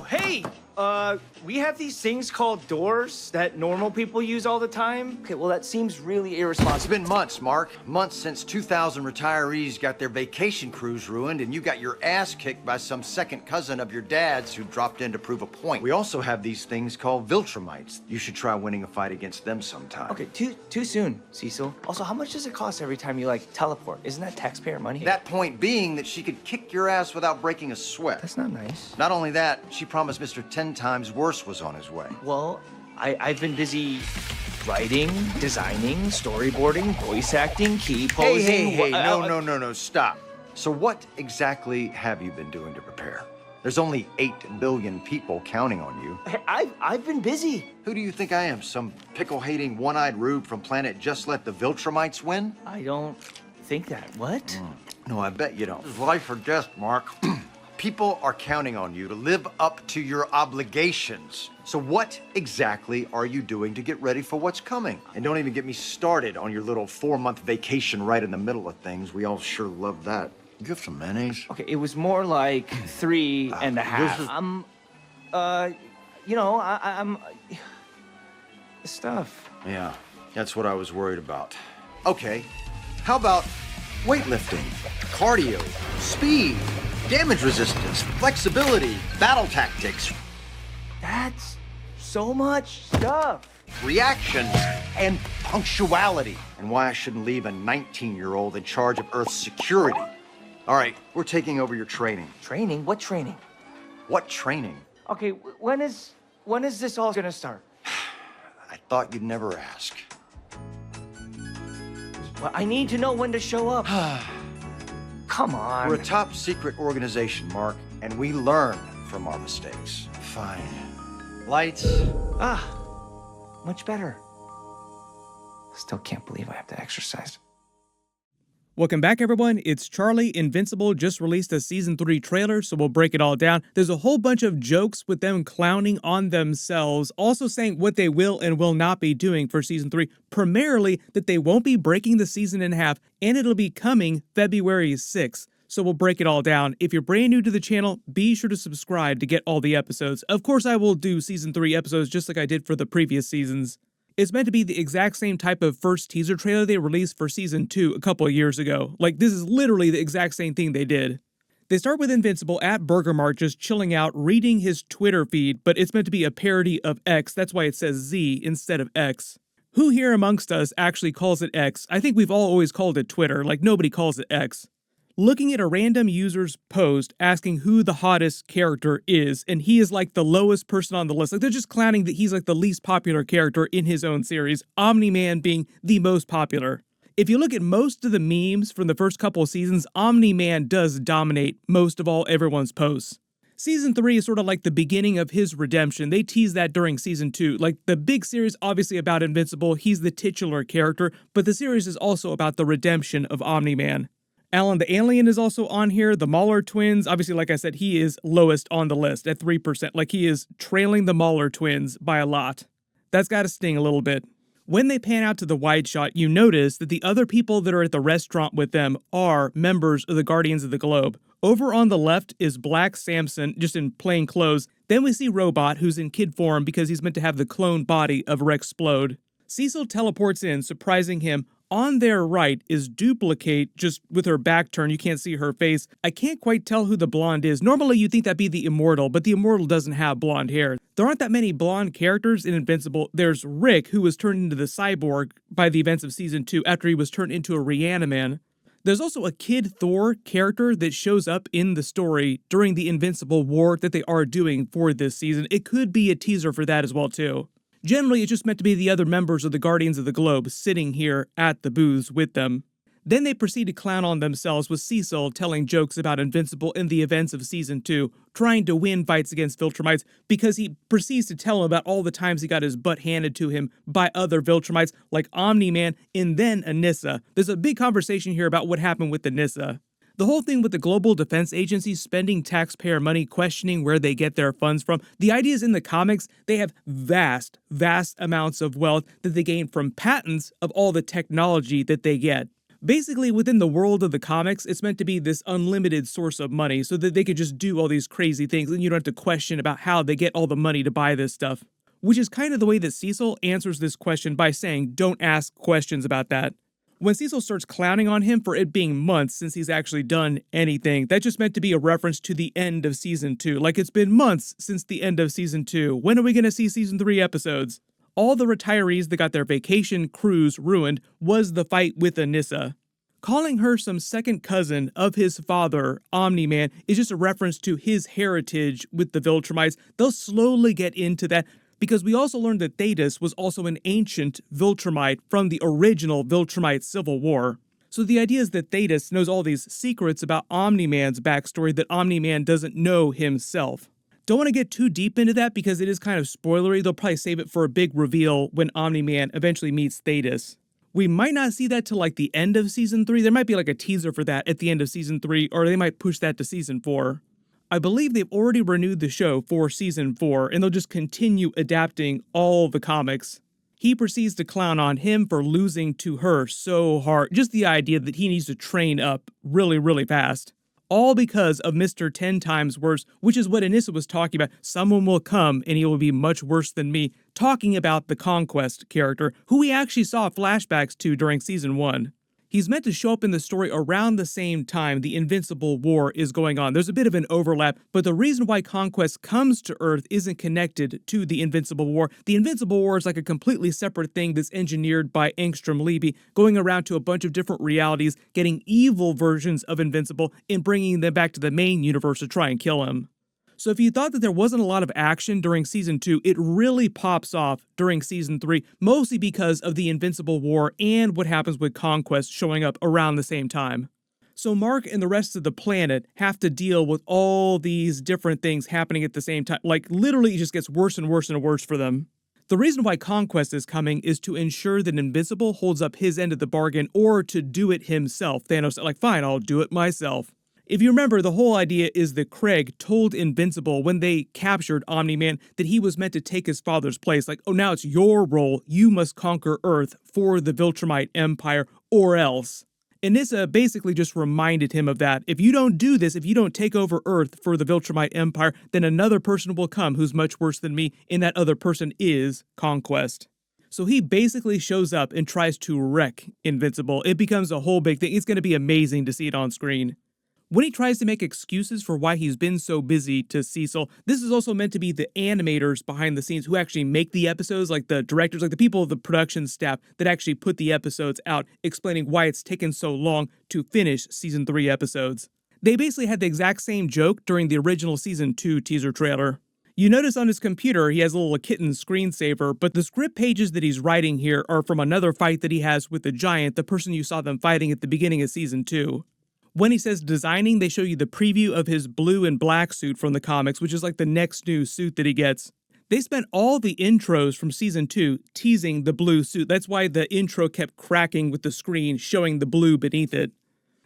hey! We have these things called doors that normal people use all the time. Okay, well, that seems really irresponsible. It's been months, Mark. Months since 2,000 retirees got their vacation cruise ruined, and you got your ass kicked by some second cousin of your dad's who dropped in to prove a point. We also have these things called Viltrumites. You should try winning a fight against them sometime. Okay, too soon, Cecil. Also, how much does it cost every time you, like, teleport? Isn't that taxpayer money? That point being that she could kick your ass without breaking a sweat. That's not nice. Not only that, she promised Mr. 10 times worse was on his way. Well, I've been busy writing, designing, storyboarding, voice acting, key posing. Hey, no, stop. So what exactly have you been doing to prepare? There's only 8 billion people counting on you. I've been busy. Who do you think I am? Some pickle-hating, one-eyed rube from planet Just Let the Viltrumites win? I don't think that. What? No, I bet you don't. It's life or death, Mark. People are counting on you to live up to your obligations. So what exactly are you doing to get ready for what's coming? And don't even get me started on your little 4-month vacation right in the middle of things. We all sure love that. You have some mayonnaise? Okay, it was more like 3.5. I'm stuff. Yeah, that's what I was worried about. Okay, how about weightlifting, cardio, speed, damage resistance, flexibility, battle tactics, That's so much stuff. reaction, and punctuality, and why I shouldn't leave a 19-year-old in charge of Earth's security. All right, we're taking over your training. Training? What training? What training? Okay, when is this all gonna start? I thought you'd never ask. Well, I need to know when to show up. Come on. We're a top-secret organization, Mark, and we learn from our mistakes. Fine. Lights. Much better. Still can't believe I have to exercise. Welcome back, everyone. It's Charlie. Invincible just released a Season 3 trailer, so we'll break it all down. There's a whole bunch of jokes with them clowning on themselves, also saying what they will and will not be doing for Season 3, primarily that they won't be breaking the season in half, and it'll be coming February 6th. So we'll break it all down. If you're brand new to the channel, be sure to subscribe to get all the episodes. Of course, I will do Season 3 episodes just like I did for the previous seasons. It's meant to be the exact same type of first teaser trailer they released for Season 2 a couple of years ago. Like, this is literally the exact same thing they did. They start with Invincible at Burger Mart just chilling out, reading his Twitter feed, but it's meant to be a parody of X. That's why it says Z instead of X. Who here amongst us actually calls it X? I think we've all always called it Twitter, like nobody calls it X. Looking at a random user's post asking who the hottest character is, and he is like the lowest person on the list. Like, they're just clowning that he's like the least popular character in his own series, Omni-Man being the most popular. If you look at most of the memes from the first couple of seasons, Omni-Man does dominate most of all everyone's posts. Season 3 is sort of like the beginning of his redemption. They tease that during Season 2. Like, the big series obviously about Invincible, he's the titular character, but the series is also about the redemption of Omni-Man. Alan the Alien is also on here. The Mauler twins, obviously, like I said, he is lowest on the list at 3%. Like, he is trailing the Mauler twins by a lot. That's got to sting a little bit. When they pan out to the wide shot, you notice that the other people that are at the restaurant with them are members of the Guardians of the Globe. Over on the left is Black Samson, just in plain clothes. Then we see Robot, who's in kid form because he's meant to have the clone body of Rexplode. Cecil teleports in, surprising him. On their right is Duplicate, just with her back turned. You can't see her face. I can't quite tell who the blonde is. Normally you'd think that'd be the Immortal, but the Immortal doesn't have blonde hair. There aren't that many blonde characters in Invincible. There's Rick, who was turned into the Cyborg by the events of Season 2 after he was turned into a Reaniman. There's also a Kid Thor character that shows up in the story during the Invincible war that they are doing for this season. It could be a teaser for that as well, too. Generally, it's just meant to be the other members of the Guardians of the Globe sitting here at the booths with them. Then they proceed to clown on themselves with Cecil telling jokes about Invincible in the events of Season 2, trying to win fights against Viltrumites because he proceeds to tell him about all the times he got his butt handed to him by other Viltrumites like Omni-Man and then Anissa. There's a big conversation here about what happened with Anissa. The whole thing with the Global Defense Agency spending taxpayer money, questioning where they get their funds from. The idea is in the comics, they have vast amounts of wealth that they gain from patents of all the technology that they get. Basically, within the world of the comics, it's meant to be this unlimited source of money so that they could just do all these crazy things and you don't have to question about how they get all the money to buy this stuff. Which is kind of the way that Cecil answers this question by saying, don't ask questions about that. When Cecil starts clowning on him for it being months since he's actually done anything, that's just meant to be a reference to the end of Season 2. Like, it's been months since the end of Season 2. When are we going to see Season 3 episodes? All the retirees that got their vacation cruise ruined was the fight with Anissa. Calling her some second cousin of his father, Omni-Man, is just a reference to his heritage with the Viltrumites. They'll slowly get into that, because we also learned that Thetis was also an ancient Viltrumite from the original Viltrumite Civil War. So the idea is that Thetis knows all these secrets about Omni-Man's backstory that Omni-Man doesn't know himself. Don't want to get too deep into that because it is kind of spoilery. They'll probably save it for a big reveal when Omni-Man eventually meets Thetis. We might not see that till like the end of Season 3. There might be like a teaser for that at the end of Season 3, or they might push that to Season 4. I believe they've already renewed the show for Season 4, and they'll just continue adapting all the comics. He proceeds to clown on him for losing to her so hard. Just the idea that he needs to train up really, really fast. All because of Mr. 10 times worse, which is what Anissa was talking about. Someone will come and he will be much worse than me. Talking about the Conquest character, who we actually saw flashbacks to during Season 1. He's meant to show up in the story around the same time the Invincible War is going on. There's a bit of an overlap, but the reason why Conquest comes to Earth isn't connected to the Invincible War. The Invincible War is like a completely separate thing that's engineered by Angstrom Levy, going around to a bunch of different realities, getting evil versions of Invincible, and bringing them back to the main universe to try and kill him. So if you thought that there wasn't a lot of action during Season 2, it really pops off during Season 3, mostly because of the Invincible War and what happens with Conquest showing up around the same time. So Mark and the rest of the planet have to deal with all these different things happening at the same time. Like, literally, it just gets worse and worse and worse for them. The reason why Conquest is coming is to ensure that Invincible holds up his end of the bargain, or to do it himself. Thanos said, like, fine, I'll do it myself. If you remember, the whole idea is that Kregg told Invincible when they captured Omni-Man that he was meant to take his father's place. Like, oh, now it's your role. You must conquer Earth for the Viltrumite Empire, or else. Anissa basically just reminded him of that. If you don't do this, if you don't take over Earth for the Viltrumite Empire, then another person will come who's much worse than me, and that other person is Conquest. So he basically shows up and tries to wreck Invincible. It becomes a whole big thing. It's going to be amazing to see it on screen. When he tries to make excuses for why he's been so busy to Cecil, this is also meant to be the animators behind the scenes who actually make the episodes, like the directors, like the people of the production staff that actually put the episodes out, explaining why it's taken so long to finish Season 3 episodes. They basically had the exact same joke during the original Season 2 teaser trailer. You notice on his computer he has a little kitten screensaver, but the script pages that he's writing here are from another fight that he has with the Giant, the person you saw them fighting at the beginning of Season 2. When he says designing, they show you the preview of his blue and black suit from the comics, which is like the next new suit that he gets. They spent all the intros from Season 2 teasing the blue suit. That's why the intro kept cracking with the screen, showing the blue beneath it.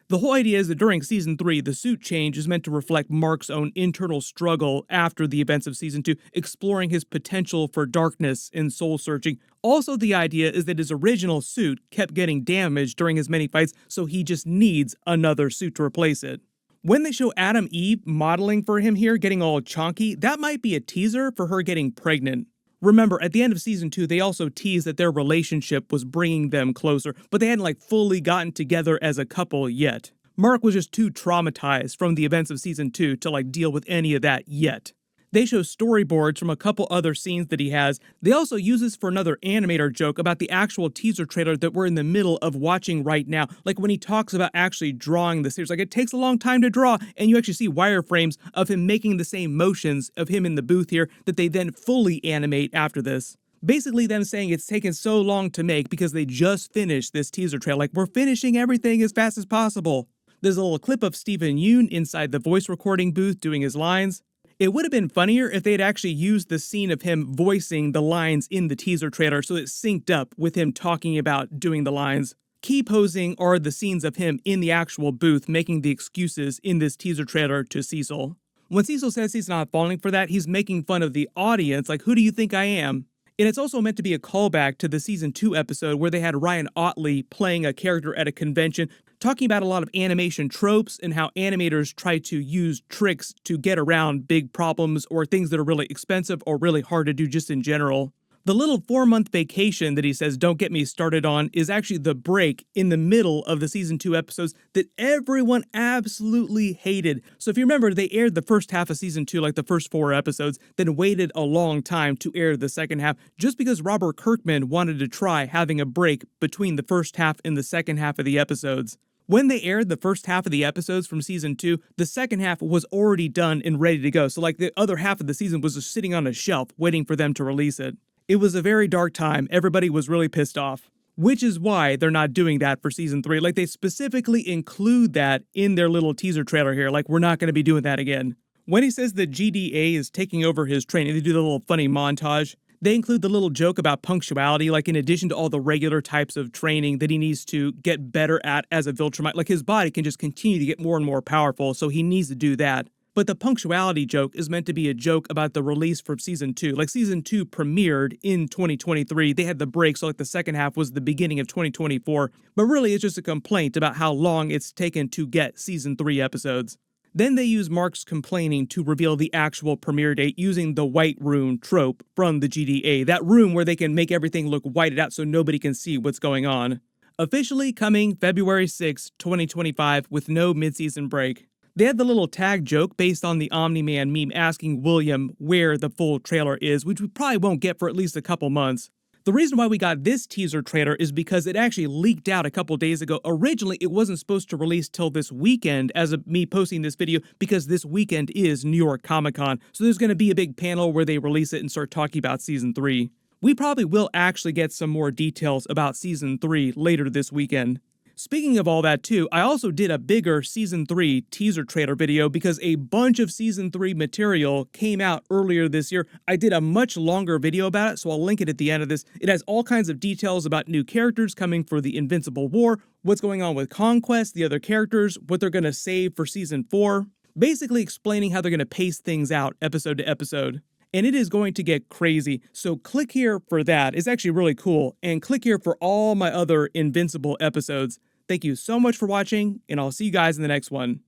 The whole idea is that during Season 3, the suit change is meant to reflect Mark's own internal struggle after the events of Season 2, exploring his potential for darkness and soul-searching. Also, the idea is that his original suit kept getting damaged during his many fights, so he just needs another suit to replace it. When they show Adam Eve modeling for him here, getting all chonky, that might be a teaser for her getting pregnant. Remember, at the end of Season 2, they also teased that their relationship was bringing them closer, but they hadn't fully gotten together as a couple yet. Mark was just too traumatized from the events of Season 2 to deal with any of that yet. They show storyboards from a couple other scenes that he has. They also use this for another animator joke about the actual teaser trailer that we're in the middle of watching right now. Like when he talks about actually drawing the series. Like, it takes a long time to draw, and you actually see wireframes of him making the same motions of him in the booth here that they then fully animate after this. Basically them saying it's taken so long to make because they just finished this teaser trailer. Like, we're finishing everything as fast as possible. There's a little clip of Steven Yeun inside the voice recording booth doing his lines. It would have been funnier if they had actually used the scene of him voicing the lines in the teaser trailer so it synced up with him talking about doing the lines. Key posing are the scenes of him in the actual booth making the excuses in this teaser trailer to Cecil. When Cecil says he's not falling for that, he's making fun of the audience, like, who do you think I am? And it's also meant to be a callback to the season 2 episode where they had Ryan Otley playing a character at a convention, talking about a lot of animation tropes and how animators try to use tricks to get around big problems or things that are really expensive or really hard to do just in general. The little 4-month vacation that he says don't get me started on is actually the break in the middle of the season 2 episodes that everyone absolutely hated. So if you remember, they aired the first half of season 2, like the first 4 episodes, then waited a long time to air the second half just because Robert Kirkman wanted to try having a break between the first half and the second half of the episodes. When they aired the first half of the episodes from season 2, the second half was already done and ready to go. So like the other half of the season was just sitting on a shelf waiting for them to release it. It was a very dark time. Everybody was really pissed off, which is why they're not doing that for season 3. Like they specifically include that in their little teaser trailer here. Like we're not going to be doing that again. When he says the GDA is taking over his training, they do the little funny montage. They include the little joke about punctuality, like in addition to all the regular types of training that he needs to get better at as a Viltrumite. Like his body can just continue to get more and more powerful, so he needs to do that. But the punctuality joke is meant to be a joke about the release from season 2. Like season 2 premiered in 2023. They had the break, so like the second half was the beginning of 2024. But really it's just a complaint about how long it's taken to get season 3 episodes. Then they use Mark's complaining to reveal the actual premiere date using the white room trope from the GDA. That room where they can make everything look whited out so nobody can see what's going on. Officially coming February 6, 2025 with no mid-season break. They had the little tag joke based on the Omni-Man meme asking William where the full trailer is, which we probably won't get for at least a couple months. The reason why we got this teaser trailer is because it actually leaked out a couple days ago. Originally, it wasn't supposed to release till this weekend as of me posting this video because this weekend is New York Comic-Con. So there's going to be a big panel where they release it and start talking about season 3. We probably will actually get some more details about season 3 later this weekend. Speaking of all that too, I also did a bigger Season 3 teaser trailer video because a bunch of Season 3 material came out earlier this year. I did a much longer video about it, so I'll link it at the end of this. It has all kinds of details about new characters coming for the Invincible War, what's going on with Conquest, the other characters, what they're going to save for Season 4, basically explaining how they're going to pace things out episode to episode. And it is going to get crazy, so click here for that. It's actually really cool, and click here for all my other Invincible episodes. Thank you so much for watching, and I'll see you guys in the next one.